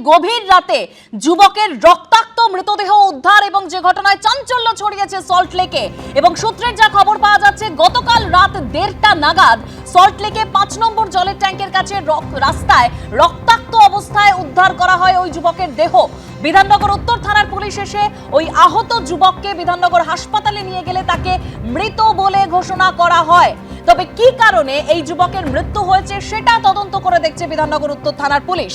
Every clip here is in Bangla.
গভীর রাতে যুবকের রক্তাক্ত মৃতদেহ উদ্ধার এবং যে ঘটনায় চাঞ্চল্য ছড়িয়েছে সল্টলেকে এবং সূত্রের যা খবর পাওয়া যাচ্ছে গতকাল রাত 1:30টা নাগাদ সল্টলেকে 5 নম্বর জলের ট্যাঙ্কের কাছে রাস্তায় রক্তাক্ত অবস্থায় উদ্ধার করা হয় ওই যুবকের দেহ। বিধাননগর উত্তর থানার পুলিশ এসে ওই আহত যুবককে বিধাননগর হাসপাতালে নিয়ে গেলে তাকে মৃত বলে ঘোষণা করা হয়। তবে কি কারণে এই যুবকের মৃত্যু হয়েছে সেটা তদন্ত করে দেখছে বিধাননগর উত্তর থানার পুলিশ।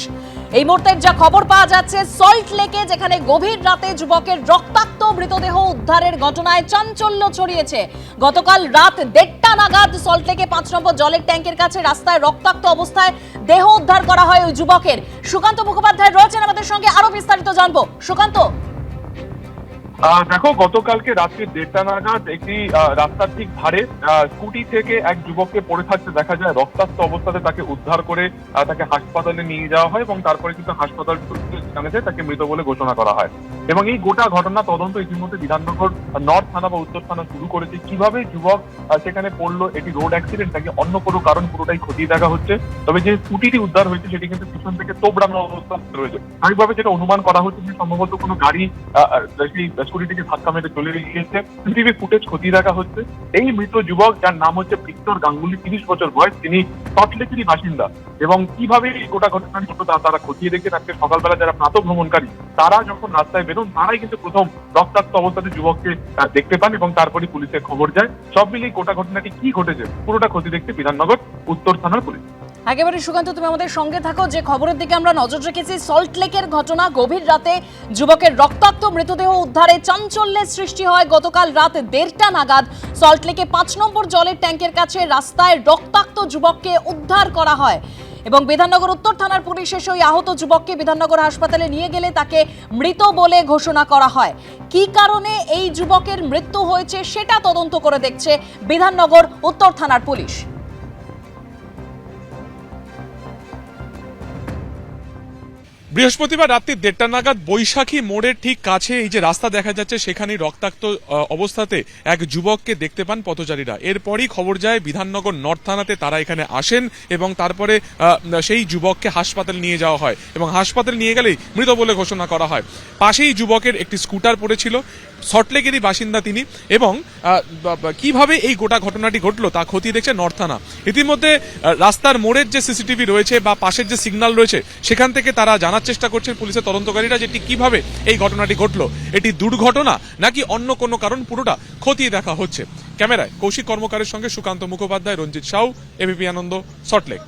এই মুহূর্তে যা খবর পাওয়া যাচ্ছে সল্টলেকে যেখানে গভীর রাতে যুবকের রক্তাক্ত মৃতদেহ উদ্ধারের ঘটনায় চাঞ্চল্য ছড়িয়েছে। গতকাল রাত 1:30টা নাগাদ সল্টলেকে 5 নম্বর জলের ট্যাঙ্কের কাছে রাস্তায় রক্তাক্ত অবস্থায় দেহ উদ্ধার করা হয় ওই যুবকের। সুকান্ত মুখোপাধ্যায় রয়েছেন আমাদের সঙ্গে, আরো বিস্তারিত জানবো। সুকান্ত, দেখো, গতকালকে রাত্রি 1:30টা নাগাদ একটি রাস্তার ঠিক ধারে স্কুটি থেকে এক যুবককে পড়ে থাকতে দেখা যায়। রক্তাক্ত অবস্থাতে তাকে উদ্ধার করে তাকে হাসপাতালে নিয়ে যাওয়া হয় এবং তারপরে কিন্তু হাসপাতাল জানাতে তাকে মৃত বলে ঘোষণা করা হয়। এবং এই গোটা ঘটনা তদন্ত ইতিমধ্যে বিধাননগর নর্থ থানা বা উত্তর থানা শুরু করেছে। কিভাবে যুবক সেখানে পড়লো, এটি রোড অ্যাক্সিডেন্ট নাকি অন্য কোনো কারণ, পুরোটাই খতিয়ে দেখা হচ্ছে। তবে যে স্কুটিটি উদ্ধার হয়েছে সেটি কিন্তু পিছন থেকে তোবড়ানো অবস্থা রয়েছে। স্বাভাবিকভাবে যেটা অনুমান করা হচ্ছে যে সম্ভবত কোনো গাড়ি সেই স্কুটিটিকে ধাক্কা মেরে চলে গিয়েছে। সিসিটিভি ফুটেজ খতিয়ে দেখা হচ্ছে। এই মৃত যুবক, যার নাম হচ্ছে ভিক্টর গাঙ্গুলি, 30 বছর বয়স, তিনি সল্টলেকেরই বাসিন্দা। এবং কিভাবে এই গোটা ঘটনাটি ঘটলো তারা খতিয়ে দেখছেন। আজকে সকালবেলা যারা প্রাতঃ ভ্রমণকারী তারা যখন রাস্তায় বেরোন, তারাই কিন্তু প্রথম রক্তাক্ত অবস্থাতে যুবককে দেখতে পান এবং তারপরে পুলিশে খবর যায়। সব মিলিয়ে গোটা ঘটনাটি কি ঘটেছে পুরোটা খতিয়ে দেখতে বিধাননগর উত্তর থানার পুলিশ। একেবারে সুকান্ত, তুমি আমাদের সঙ্গে থাকো। যে খবরের দিকে আমরা নজর রেখেছি, সল্টলেকের ঘটনা, গভীর রাতে যুবকের রক্তাক্ত মৃতদেহ উদ্ধারে চাঞ্চল্যের সৃষ্টি হয় গতকাল রাত 1:30টা নাগাদ। সল্টলেকে 5 নম্বর জলের ট্যাঙ্কের কাছে রাস্তায় রক্তাক্ত যুবককে উদ্ধার করা হয় এবং বিধাননগর উত্তর থানার পুলিশ এসে ওই আহত যুবককে বিধাননগর হাসপাতালে নিয়ে গেলে তাকে মৃত বলে ঘোষণা করা হয়। কি কারণে এই যুবকের মৃত্যু হয়েছে সেটা তদন্ত করে দেখছে বিধাননগর উত্তর থানার পুলিশ। বৃহস্পতিবার রাত্রি 1:30টা নাগাদ বৈশাখী মোড়ের ঠিক কাছে এই যে রাস্তা দেখা যাচ্ছে সেখানে রক্তাক্ত অবস্থাতে এক যুবককে দেখতে পান পথচারীরা। এরপরই খবর যায় বিধাননগর নর্থ থানাতে, তারা এখানে আসেন এবং তারপরে সেই যুবককে হাসপাতালে নিয়ে যাওয়া হয় এবং হাসপাতালে নিয়ে গেলেই মৃত বলে ঘোষণা করা হয়। পাশেই যুবকের একটি স্কুটার পড়েছিল, সল্টলেকেরই বাসিন্দা তিনি। এবং কিভাবে এই গোটা ঘটনাটি ঘটলো তা খতিয়ে দেখছে নর্থ থানা। ইতিমধ্যে রাস্তার মোড়ের যে সিসিটিভি রয়েছে বা পাশের যে সিগন্যাল রয়েছে সেখান থেকে তারা জানার চেষ্টা করছেন পুলিশের তদন্তকারীরা যে কিভাবে এই ঘটনাটি ঘটলো, এটি দুর্ঘটনা নাকি অন্য কোনো কারণ, পুরোটা খতিয়ে দেখা হচ্ছে। ক্যামেরায় কৌশিক কর্মকারের সঙ্গে সুকান্ত মুখোপাধ্যায়, রঞ্জিত সাউ, এবিপি আনন্দ, সল্টলেক।